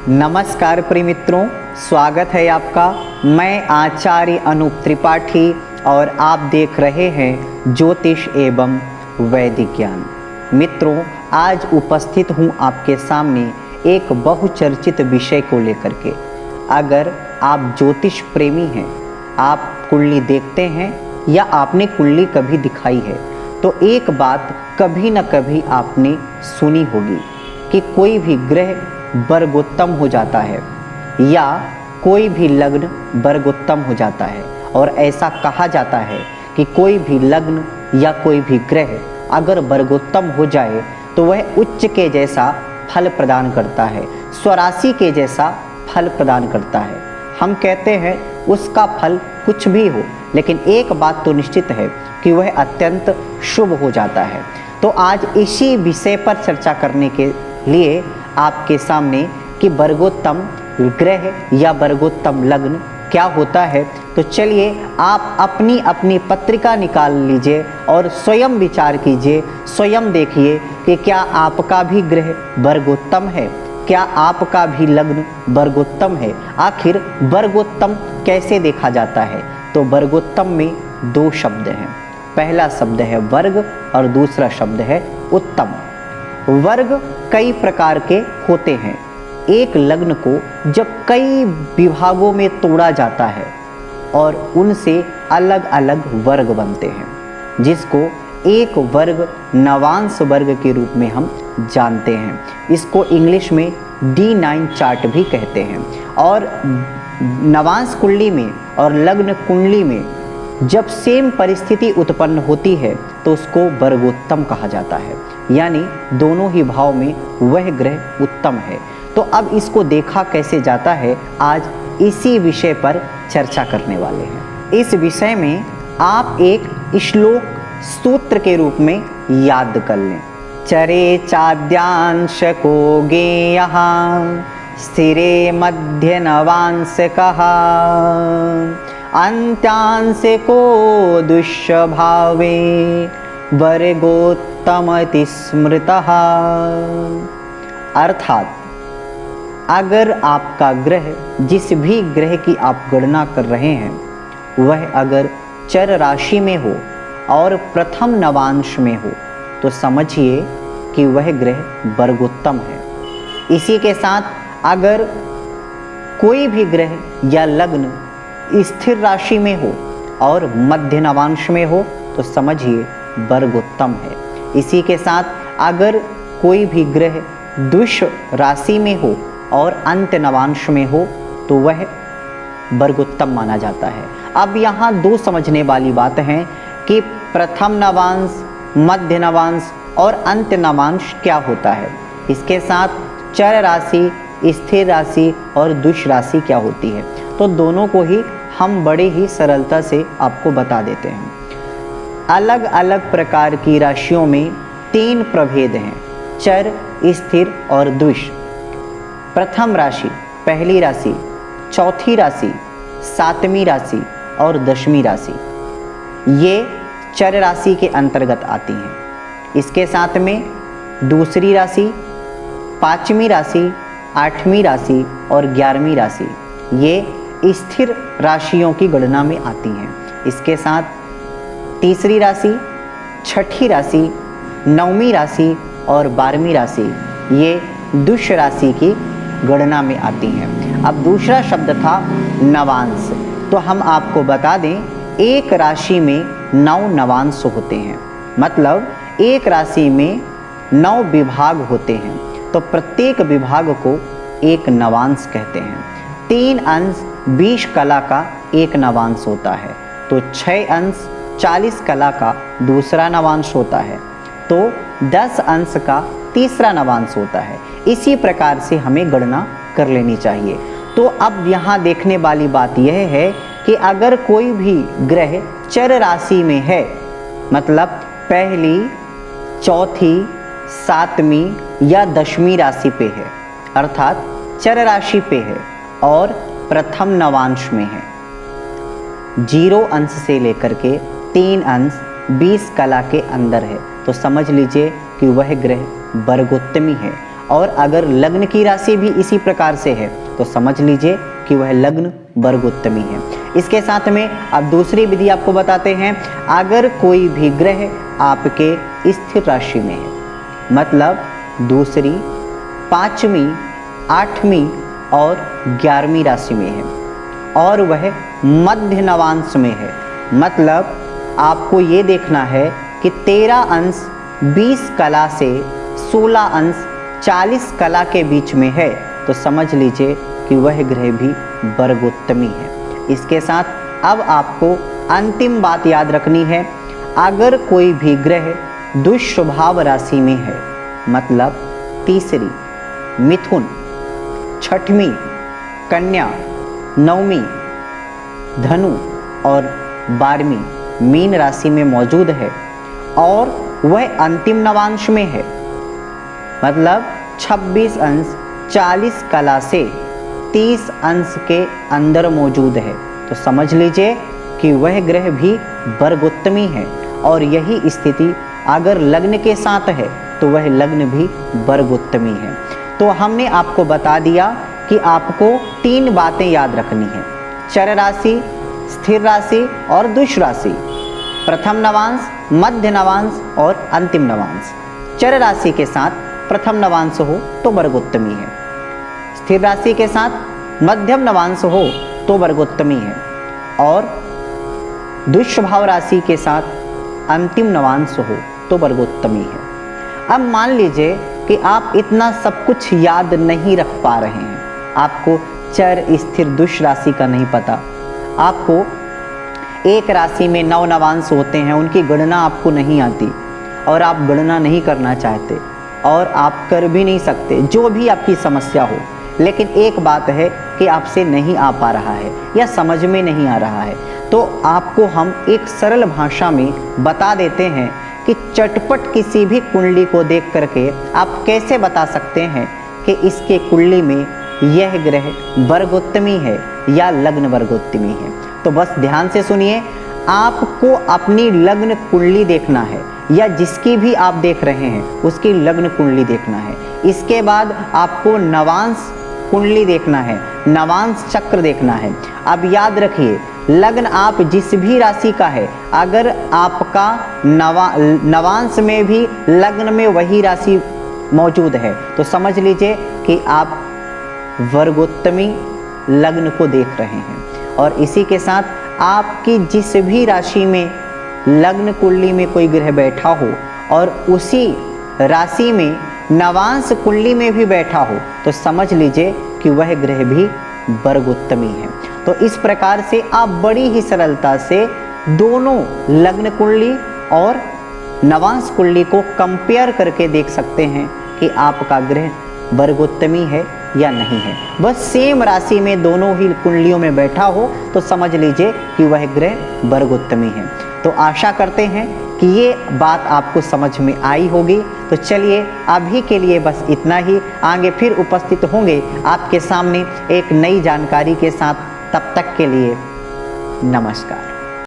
नमस्कार प्रिय मित्रों, स्वागत है आपका। मैं आचार्य अनूप त्रिपाठी और आप देख रहे हैं ज्योतिष एवं वैदिक ज्ञान। मित्रों, आज उपस्थित हूँ आपके सामने एक बहुचर्चित विषय को लेकर के। अगर आप ज्योतिष प्रेमी हैं, आप कुंडली देखते हैं या आपने कुंडली कभी दिखाई है, तो एक बात कभी न कभी आपने सुनी होगी कि कोई भी ग्रह वर्गोत्तम हो जाता है या कोई भी लग्न वर्गोत्तम हो जाता है। और ऐसा कहा जाता है कि कोई भी लग्न या कोई भी ग्रह अगर वर्गोत्तम हो जाए तो वह उच्च के जैसा फल प्रदान करता है, स्वराशि के जैसा फल प्रदान करता है। हम कहते हैं उसका फल कुछ भी हो, लेकिन एक बात तो निश्चित है कि वह अत्यंत शुभ हो जाता है। तो आज इसी विषय पर चर्चा करने के लिए आपके सामने कि वर्गोत्तम ग्रह या वर्गोत्तम लग्न क्या होता है, तो चलिए आप अपनी अपनी पत्रिका निकाल लीजिए और स्वयं विचार कीजिए, स्वयं देखिए कि क्या आपका भी ग्रह वर्गोत्तम है, क्या आपका भी लग्न वर्गोत्तम है। आखिर वर्गोत्तम कैसे देखा जाता है? तो वर्गोत्तम में दो शब्द हैं। पहला शब्द है वर्ग और दूसरा शब्द है उत्तम। वर्ग कई प्रकार के होते हैं। एक लग्न को जब कई विभागों में तोड़ा जाता है और उनसे अलग अलग वर्ग बनते हैं, जिसको एक वर्ग नवांश वर्ग के रूप में हम जानते हैं। इसको इंग्लिश में D9 चार्ट भी कहते हैं। और नवांश कुंडली में और लग्न कुंडली में जब सेम परिस्थिति उत्पन्न होती है तो उसको वर्गोत्तम कहा जाता है, यानी दोनों ही भाव में वह ग्रह उत्तम है। तो अब इसको देखा कैसे जाता है, आज इसी विषय पर चर्चा करने वाले हैं। इस विषय में आप एक श्लोक सूत्र के रूप में याद कर लें। चरे चाद्यांश को गेयः स्थिरे मध्य नवांश कहा अंत्यांश को दुष्भावे वर्गोत्तमति स्मृतः। अर्थात अगर आपका ग्रह, जिस भी ग्रह की आप गणना कर रहे हैं, वह अगर चर राशि में हो और प्रथम नवांश में हो तो समझिए कि वह ग्रह वर्गोत्तम है। इसी के साथ अगर कोई भी ग्रह या लग्न स्थिर राशि में हो और मध्य नवांश में हो तो समझिए वर्गोत्तम है। इसी के साथ अगर कोई भी ग्रह दुष् राशि में हो और अंत नवांश में हो तो वह वर्गोत्तम माना जाता है। अब यहाँ दो समझने वाली बात है कि प्रथम नवांश, मध्य नवांश और अंत नवांश क्या होता है। इसके साथ चर राशि, स्थिर राशि और दुष्ट राशि क्या होती है, तो दोनों को ही हम बड़े ही सरलता से आपको बता देते हैं। अलग अलग प्रकार की राशियों में तीन प्रभेद हैं, चर, स्थिर और दुष्ट। प्रथम राशि, पहली राशि, चौथी राशि, सातवीं राशि और दसवीं राशि, ये चर राशि के अंतर्गत आती हैं। इसके साथ में दूसरी राशि, पांचवी राशि, आठवीं राशि और 11वीं राशि, ये स्थिर राशियों की गणना में आती हैं। इसके साथ तीसरी राशि, छठी राशि, 9वीं राशि और 12वीं राशि, ये दुष्ट राशि की गणना में आती हैं। अब दूसरा शब्द था नवांश। तो हम आपको बता दें, एक राशि में 9 नवांश होते हैं, मतलब एक राशि में 9 विभाग होते हैं। तो प्रत्येक विभाग को एक नवांश कहते हैं। 3 अंश 20 कला का एक नवांश होता है, तो 6 अंश 40 कला का दूसरा नवांश होता है, तो 10 अंश का तीसरा नवांश होता है। इसी प्रकार से हमें गणना कर लेनी चाहिए। तो अब यहाँ देखने वाली बात यह है कि अगर कोई भी ग्रह चर राशि में है, मतलब पहली, चौथी, सातवीं या दसवीं राशि पे है, अर्थात चर राशि पे है और प्रथम नवांश में है, 0 अंश से लेकर के 3 अंश 20 कला के अंदर है, तो समझ लीजिए कि वह ग्रह वर्गोत्तमी है। और अगर लग्न की राशि भी इसी प्रकार से है तो समझ लीजिए कि वह लग्न वर्गोत्तमी है। इसके साथ में अब दूसरी विधि आपको बताते हैं। अगर कोई भी ग्रह आपके स्थिर राशि में है, मतलब दूसरी, पांचवी, आठवीं और 11वीं राशि में है और वह मध्य नवांश में है, मतलब आपको ये देखना है कि 13 अंश 20 कला से 16 अंश 40 कला के बीच में है, तो समझ लीजिए कि वह ग्रह भी वर्गोत्तमी है। इसके साथ अब आपको अंतिम बात याद रखनी है। अगर कोई भी ग्रह दुष्प्रभाव राशि में है, मतलब तीसरी, मिथुन, छठवीं, कन्या, नवमी, धनु और 12वीं मीन राशि में मौजूद है और वह अंतिम नवांश में है, मतलब 26 अंश 40 कला से 30 अंश के अंदर मौजूद है, तो समझ लीजिए कि वह ग्रह भी वर्गोत्तमी है। और यही स्थिति अगर लग्न के साथ है तो वह लग्न भी वर्गोत्तमी है। तो हमने आपको बता दिया कि आपको 3 बातें याद रखनी है: चर राशि, स्थिर राशि और दुष्ट राशि, प्रथम नवांश, मध्य नवांश और अंतिम नवांश। चर राशि के साथ प्रथम नवांश हो तो वर्गोत्तमी है, स्थिर राशि के साथ मध्यम नवांश हो तो वर्गोत्तमी है और दुष्प्रभाव राशि के साथ अंतिम नवांश हो तो वर्गोत्तमी है। अब मान लीजिए कि आप इतना सब कुछ याद नहीं रख पा रहे हैं, आपको चर, स्थिर, दुष्ट राशि का नहीं पता, आपको एक राशि में 9 नवांश होते हैं, उनकी गणना आपको नहीं आती और आप गणना नहीं करना चाहते और आप कर भी नहीं सकते, जो भी आपकी समस्या हो, लेकिन एक बात है कि आपसे नहीं आ पा रहा है या समझ में नहीं आ रहा है, तो आपको हम एक सरल भाषा में बता देते हैं कि चटपट किसी भी कुंडली को देख करके आप कैसे बता सकते हैं कि इसके कुंडली में यह ग्रह वर्गोत्तमी है या लग्न वर्गोत्तमी है। तो बस ध्यान से सुनिए, आपको अपनी लग्न कुंडली देखना है या जिसकी भी आप देख रहे हैं उसकी लग्न कुंडली देखना है। इसके बाद आपको नवांश कुंडली देखना है, नवांश चक्र देखना है। अब याद रखिए, लग्न आप जिस भी राशि का है, अगर आपका नवांश में भी लग्न में वही राशि मौजूद है तो समझ लीजिए कि आप वर्गोत्तमी लग्न को देख रहे हैं। और इसी के साथ आपकी जिस भी राशि में लग्न कुंडली में कोई ग्रह बैठा हो और उसी राशि में नवांश कुंडली में भी बैठा हो तो समझ लीजिए कि वह ग्रह भी वर्गोत्तमी है। तो इस प्रकार से आप बड़ी ही सरलता से दोनों लग्न कुंडली और नवांश कुंडली को कंपेयर करके देख सकते हैं कि आपका ग्रह वर्गोत्तमी है या नहीं है। बस सेम राशि में दोनों ही कुंडलियों में बैठा हो तो समझ लीजिए कि वह ग्रह वर्गोत्तमी है। तो आशा करते हैं कि ये बात आपको समझ में आई होगी। तो चलिए अभी के लिए बस इतना ही, आगे फिर उपस्थित होंगे आपके सामने एक नई जानकारी के साथ। तब तक के लिए नमस्कार।